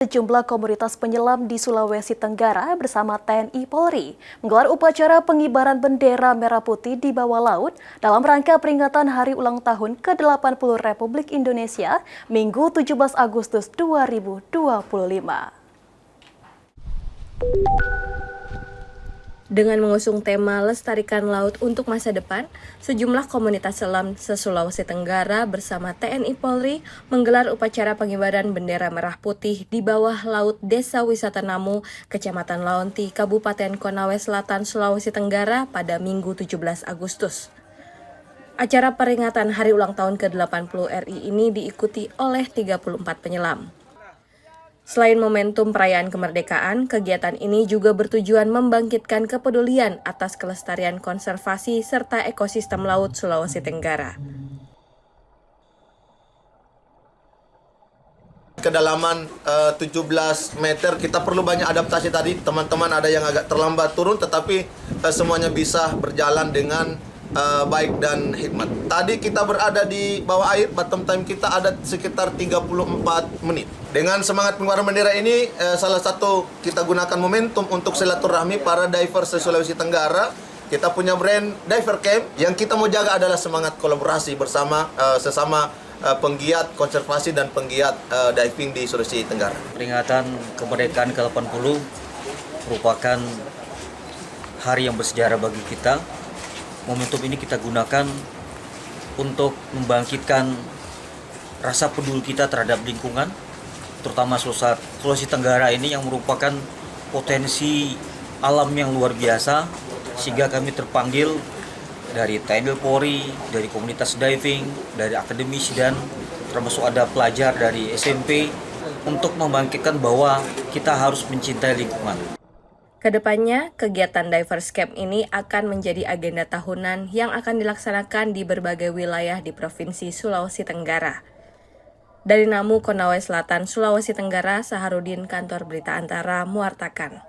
Sejumlah komunitas penyelam di Sulawesi Tenggara bersama TNI Polri menggelar upacara pengibaran bendera merah putih di bawah laut dalam rangka peringatan Hari Ulang Tahun ke-80 Republik Indonesia, Minggu 17 Agustus 2025. Dengan mengusung tema Lestarikan Laut untuk Masa Depan, sejumlah komunitas selam se-Sulawesi Tenggara bersama TNI Polri menggelar upacara pengibaran bendera merah putih di bawah laut Desa Wisata Namu, Kecamatan Laonti, Kabupaten Konawe Selatan, Sulawesi Tenggara pada Minggu 17 Agustus. Acara peringatan Hari Ulang Tahun ke-80 RI ini diikuti oleh 34 penyelam. Selain momentum perayaan kemerdekaan, kegiatan ini juga bertujuan membangkitkan kepedulian atas kelestarian konservasi serta ekosistem laut Sulawesi Tenggara. Kedalaman 17 meter, kita perlu banyak adaptasi tadi. Teman-teman ada yang agak terlambat turun, tetapi semuanya bisa berjalan dengan baik dan hikmat. Tadi kita berada di bawah air, bottom time kita ada sekitar 34 menit. Dengan semangat pengibaran bendera ini, salah satu kita gunakan momentum untuk silaturahmi para diver se-Sulawesi Tenggara. Kita punya brand Diver Camp, yang kita mau jaga adalah semangat kolaborasi bersama sesama penggiat konservasi dan penggiat diving di Sulawesi Tenggara. Peringatan kemerdekaan ke-80 merupakan hari yang bersejarah bagi kita. Momentum ini kita gunakan untuk membangkitkan rasa peduli kita terhadap lingkungan, terutama Sulawesi Tenggara ini yang merupakan potensi alam yang luar biasa, sehingga kami terpanggil dari TNI Polri, dari komunitas diving, dari akademisi, dan termasuk ada pelajar dari SMP untuk membangkitkan bahwa kita harus mencintai lingkungan. Kedepannya, kegiatan Divers Camp ini akan menjadi agenda tahunan yang akan dilaksanakan di berbagai wilayah di Provinsi Sulawesi Tenggara. Dari Namu, Konawe Selatan, Sulawesi Tenggara, Saharudin, Kantor Berita Antara, mewartakan.